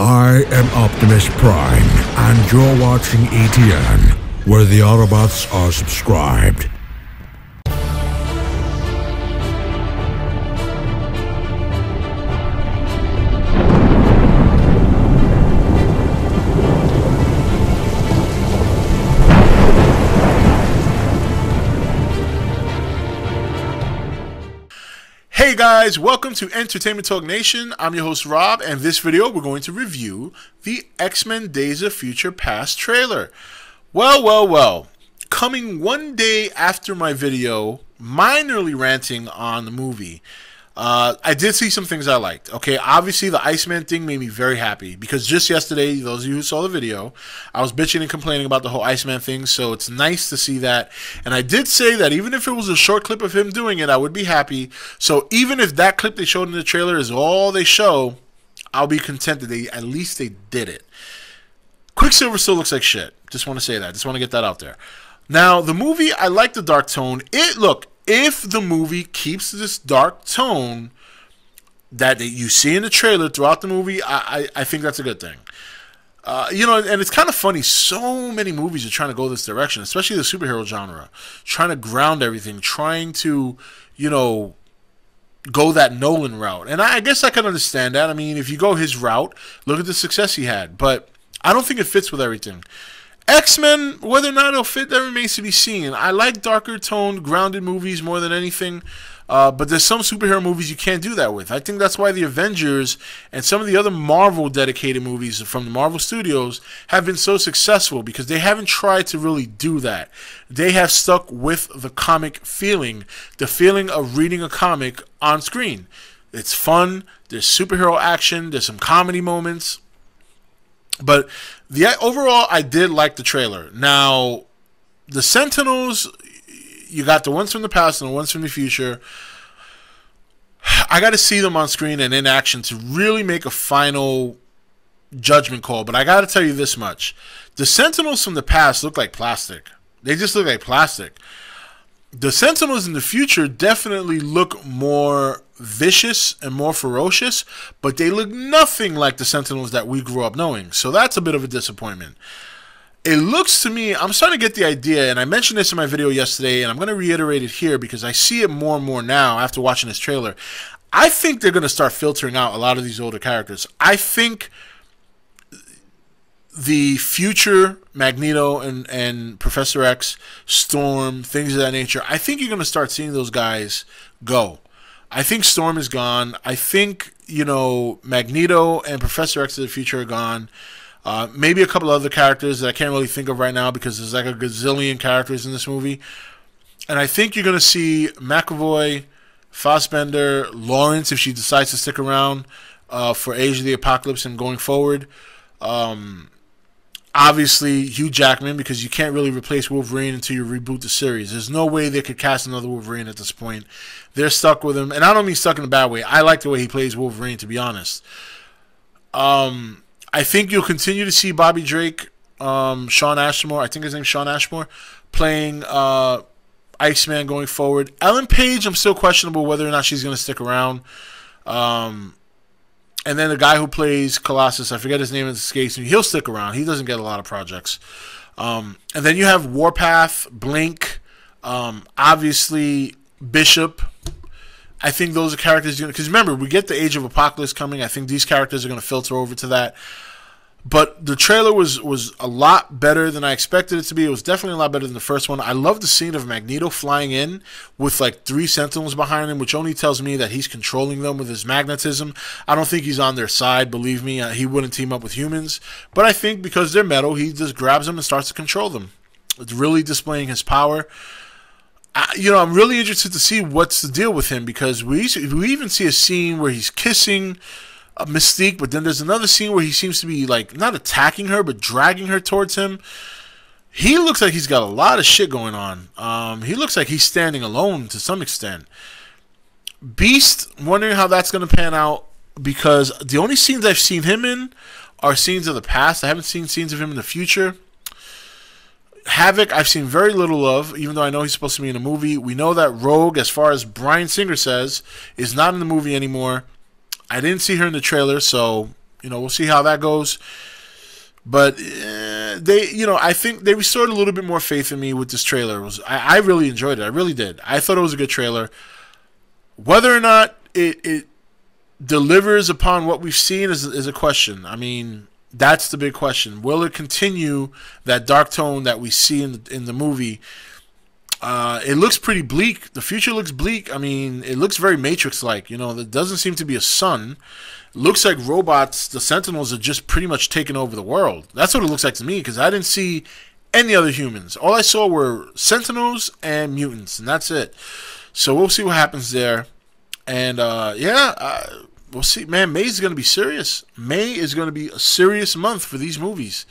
I am Optimus Prime, and you're watching E.T.N, where the Autobots are subscribed. Hey guys, welcome to Entertainment Talk Nation. I'm your host Rob, and this video we're going to review the X-Men Days of Future Past trailer. Well, coming one day after my video, minorly ranting on the movie, I did see some things I liked. Okay, obviously the Iceman thing made me very happy because just yesterday, those of you who saw the video, I was bitching and complaining about the whole Iceman thing, so it's nice to see that. And I did say that even if it was a short clip of him doing it, I would be happy. So even if that clip they showed in the trailer is all they show, I'll be content that at least they did it. Quicksilver still looks like shit. Just want to say that. Just want to get that out there. Now, the movie, I like the dark tone. Look, if the movie keeps this dark tone that you see in the trailer throughout the movie, I think that's a good thing. You know, and it's kind of funny. So many movies are trying to go this direction, especially the superhero genre. Trying to ground everything. Trying to, you know, go that Nolan route. And I guess I can understand that. I mean, if you go his route, look at the success he had. But I don't think it fits with everything. X-Men, whether or not it'll fit, that remains to be seen. I like darker toned, grounded movies more than anything, but there's some superhero movies you can't do that with. I think that's why the Avengers and some of the other Marvel-dedicated movies from the Marvel Studios have been so successful because they haven't tried to really do that. They have stuck with the comic feeling, the feeling of reading a comic on screen. It's fun, there's superhero action, there's some comedy moments. But overall, I did like the trailer. Now, the Sentinels, you got the ones from the past and the ones from the future. I got to see them on screen and in action to really make a final judgment call. But I got to tell you this much. The Sentinels from the past look like plastic. They just look like plastic. The Sentinels in the future definitely look more vicious and more ferocious, but they look nothing like the Sentinels that we grew up knowing. So that's a bit of a disappointment. It looks to me, I'm starting to get the idea, and I mentioned this in my video yesterday, and I'm going to reiterate it here because I see it more and more now after watching this trailer. I think they're going to start filtering out a lot of these older characters. I think the future Magneto and Professor X, Storm, things of that nature, I think you're going to start seeing those guys go. I think Storm is gone. I think, you know, Magneto and Professor X of the future are gone. Maybe a couple other characters that I can't really think of right now because there's like a gazillion characters in this movie. And I think you're going to see McAvoy, Fassbender, Lawrence, if she decides to stick around for Age of the Apocalypse and going forward. Obviously, Hugh Jackman, because you can't really replace Wolverine until you reboot the series. There's no way they could cast another Wolverine at this point. They're stuck with him. And I don't mean stuck in a bad way. I like the way he plays Wolverine, to be honest. I think you'll continue to see Bobby Drake, Shawn Ashmore, I think his name's Shawn Ashmore, playing Iceman going forward. Ellen Page, I'm still questionable whether or not she's going to stick around. And then the guy who plays Colossus, I forget his name, it escapes me. He'll stick around. He doesn't get a lot of projects. And then you have Warpath, Blink, obviously Bishop. I think those are characters, because remember, we get the Age of Apocalypse coming. I think these characters are going to filter over to that. But the trailer was a lot better than I expected it to be. It was definitely a lot better than the first one. I love the scene of Magneto flying in with like 3 Sentinels behind him, which only tells me that he's controlling them with his magnetism. I don't think he's on their side, believe me. He wouldn't team up with humans. But I think because they're metal, he just grabs them and starts to control them. It's really displaying his power. You know, I'm really interested to see what's the deal with him because we even see a scene where he's kissing Mystique, but then there's another scene where he seems to be like not attacking her but dragging her towards him. He looks like he's got a lot of shit going on. He looks like he's standing alone to some extent. Beast, wondering how that's going to pan out because the only scenes I've seen him in are scenes of the past. I haven't seen scenes of him in the future. Havoc, I've seen very little of, even though I know he's supposed to be in a movie. We know that Rogue, as far as Bryan Singer says, is not in the movie anymore. I didn't see her in the trailer, so we'll see how that goes. But I think they restored a little bit more faith in me with this trailer. I really enjoyed it. I really did. I thought it was a good trailer. Whether or not it delivers upon what we've seen is a question. I mean, that's the big question. Will it continue that dark tone that we see in the movie? It looks pretty bleak. The future looks bleak. I mean, it looks very Matrix-like. There doesn't seem to be a sun. It looks like robots, the Sentinels, are just pretty much taking over the world. That's what it looks like to me, because I didn't see any other humans. All I saw were Sentinels and mutants, and that's it. So we'll see what happens there. And, we'll see. Man, May is going to be serious. May is going to be a serious month for these movies.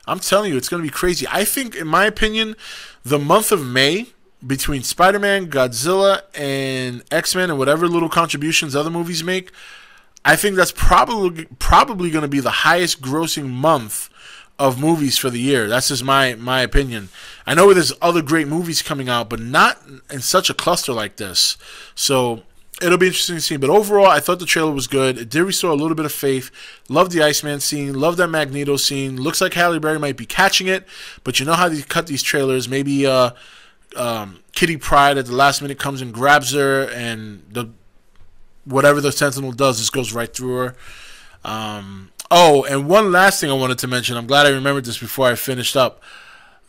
I'm telling you, it's going to be crazy. I think, in my opinion, the month of May, between Spider-Man, Godzilla, and X-Men, and whatever little contributions other movies make, I think that's probably going to be the highest grossing month of movies for the year. That's just my opinion. I know there's other great movies coming out, but not in such a cluster like this. So it'll be interesting to see. But overall, I thought the trailer was good. It did restore a little bit of faith. Love the Iceman scene. Love that Magneto scene. Looks like Halle Berry might be catching it. But you know how they cut these trailers. Maybe Kitty Pryde at the last minute comes and grabs her, and whatever the Sentinel does, this goes right through her. And one last thing I wanted to mention. I'm glad I remembered this before I finished up.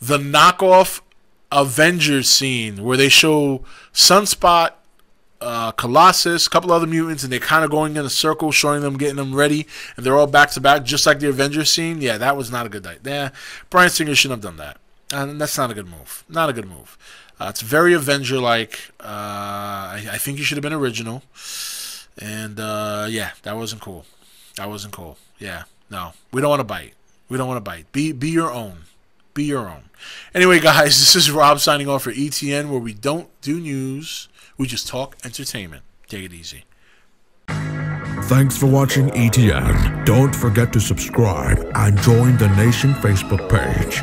The knockoff Avengers scene where they show Sunspot, Colossus, a couple other mutants, and they're kind of going in a circle, showing them, getting them ready, and they're all back to back, just like the Avengers scene. Yeah, that was not a good night. Bryan Singer shouldn't have done that, and that's not a good move. Not a good move. It's very Avenger-like. I think he should have been original, and that wasn't cool. That wasn't cool. Yeah, no, we don't want to bite. We don't want to bite. Be your own. Be your own. Anyway, guys, this is Rob signing off for E.T.N, where we don't do news. We just talk entertainment. Take it easy. Thanks for watching E.T.N. Don't forget to subscribe and join the Nation Facebook page.